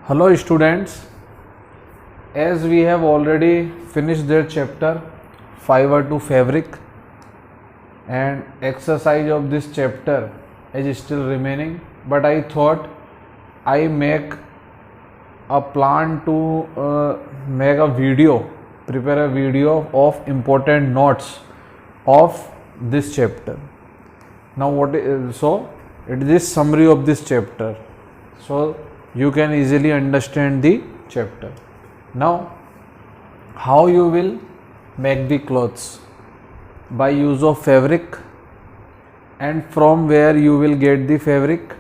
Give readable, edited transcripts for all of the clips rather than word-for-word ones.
Hello students, as we have already finished their chapter fiber to fabric and exercise of this chapter is still remaining, but I thought I make a plan to make a video, prepare a video of important notes of this chapter. Now it is summary of this chapter, so you can easily understand the chapter. Now how you will make the clothes? By use of fabric. And from where you will get the fabric?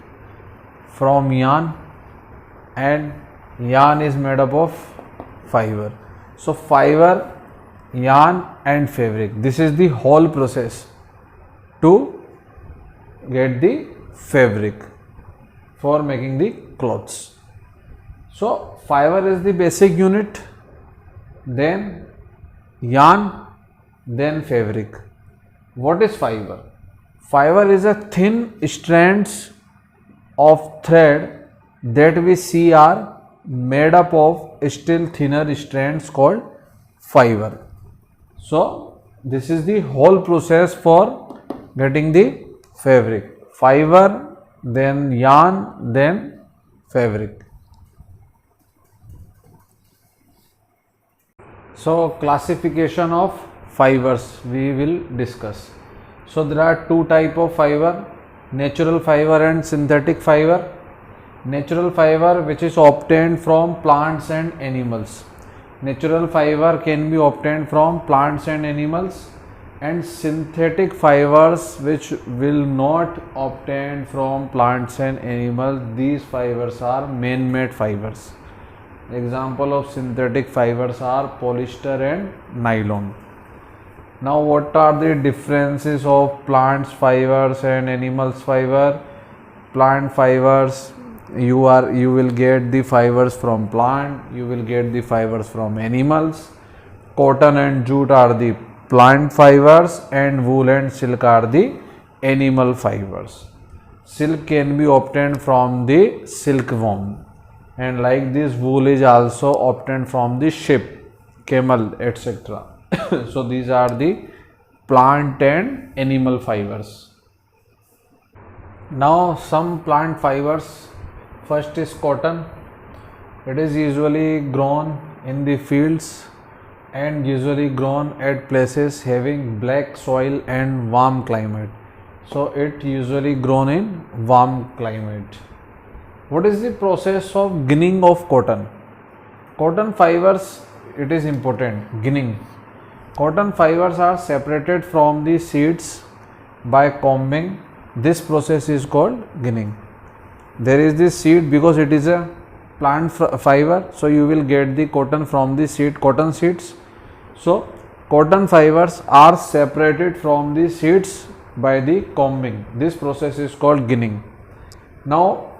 From yarn, and yarn is made up of fiber. So fiber, yarn and fabric, this is the whole process to get the fabric for making the clothes. So fiber is the basic unit, then yarn, then fabric. What is fiber? Fiber is a thin strands of thread that we see are made up of still thinner strands called fiber. So this is the whole process for getting the fabric. Fiber, then yarn, then fabric. So classification of fibers we will discuss. So there are two type of fiber, natural fiber and synthetic fiber. Natural fiber which is obtained from plants and animals. Natural fiber can be obtained from plants and animals, and synthetic fibers which will not obtained from plants and animals. These fibers are man-made fibers. Example of synthetic fibers are polyester and nylon. Now what are the differences of plants fibers and animals fiber? Plant fibers, you will get the fibers from plant, you will get the fibers from animals. Cotton and jute are the plant fibers, and wool and silk are the animal fibers. Silk can be obtained from the silkworm, and like this wool is also obtained from the sheep, camel, etc. So these are the plant and animal fibers. Now some plant fibers. First is cotton. It is usually grown in the fields and usually grown at places having black soil and warm climate. So it usually grown in warm climate. What is the process of ginning of cotton? Cotton fibers, it is important, ginning. Cotton fibers are separated from the seeds by combing. This process is called ginning. There is this seed because it is a plant fiber, so you will get the cotton from the seed, cotton seeds. So cotton fibers are separated from the seeds by the combing. This process is called ginning. Now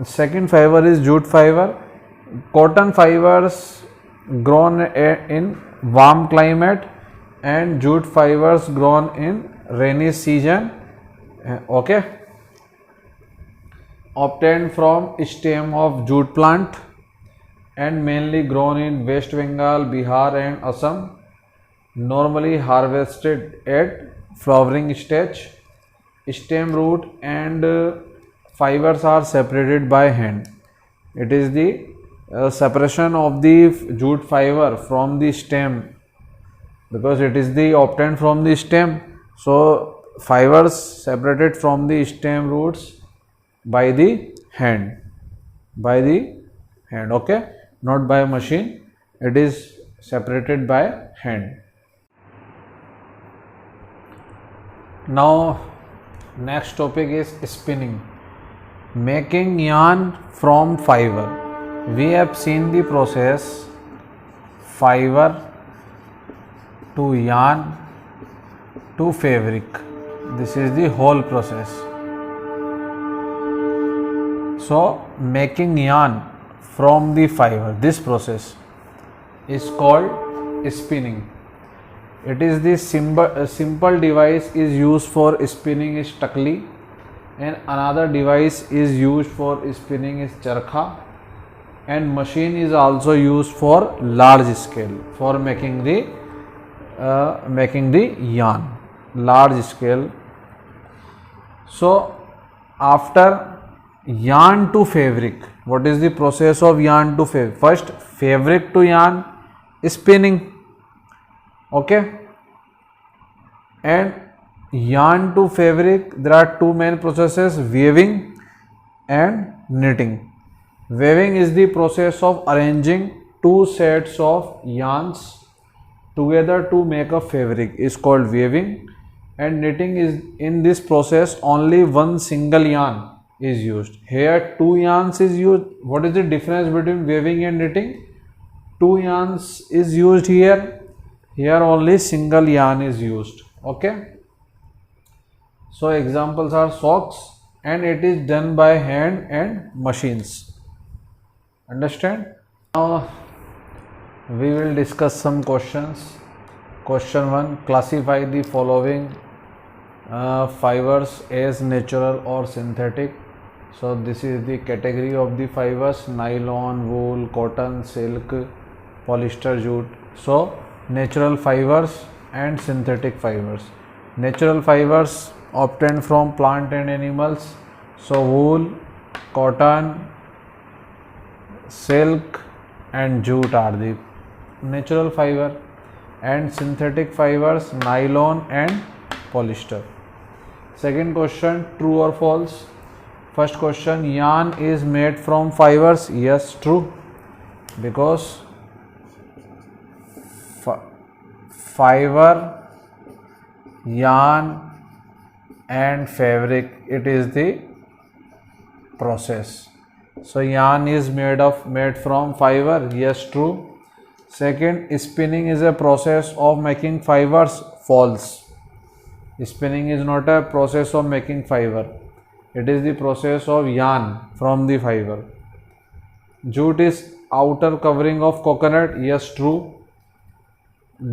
second fiber is jute fiber. Cotton fibers grown in warm climate, and jute fibers grown in rainy season. Okay. Obtained from stem of jute plant and mainly grown in West Bengal, Bihar and Assam. Normally harvested at flowering stage. Stem root and fibers are separated by hand. It is the separation of the jute fiber from the stem, because it is the obtained from the stem. So fibers separated from the stem roots by the hand, okay, not by machine, it is separated by hand. Now next topic is spinning, making yarn from fiber. We have seen the process fiber to yarn to fabric. This is the whole process. So making yarn from the fiber, this process is called spinning. It is the simple device is used for spinning is takli, and another device is used for spinning is charkha. and machine is also used for large scale for making the yarn, large scale. So after yarn to fabric, what is the process of yarn to fabric? First, fabric to yarn, spinning, okay, and yarn to fabric, there are two main processes, weaving and knitting. Weaving is the process of arranging two sets of yarns together to make a fabric, is called weaving, and knitting is, in this process only one single yarn is used. Here two yarns is used. What is the difference between weaving and knitting? Two yarns is used here only single yarn is used, okay. So examples are socks, and it is done by hand and machines. Understand? Now we will discuss some questions. Question 1, classify the following fibers as natural or synthetic. So this is the category of the fibers: nylon, wool, cotton, silk, polyester, jute. So natural fibers and synthetic fibers. Natural fibers obtained from plant and animals. So wool, cotton, silk and jute are the natural fiber, and synthetic fibers nylon and polyester. Second question, true or false? First question, yarn is made from fibers. Yes, true, because fiber, yarn and fabric, it is the process. So yarn is made from fiber. Yes, true. Second, spinning is a process of making fibers. False. Spinning is not a process of making fiber. It is the process of yarn from the fiber. Jute is outer covering of coconut. Yes, true.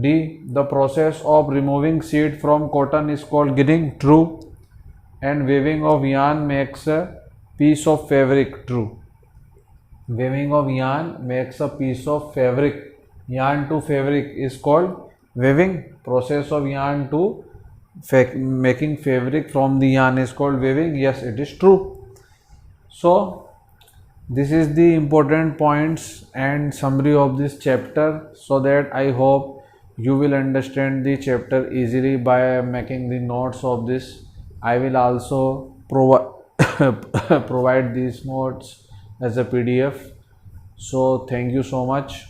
D, the process of removing seed from cotton is called ginning. True. And weaving of yarn makes a piece of fabric. True. Weaving of yarn makes a piece of fabric. Yarn to fabric is called weaving. Process of yarn to making fabric from the yarn is called weaving. Yes, it is true. So this is the important points and summary of this chapter, so that I hope you will understand the chapter easily by making the notes of this. I will also provide these notes as a PDF. So thank you so much.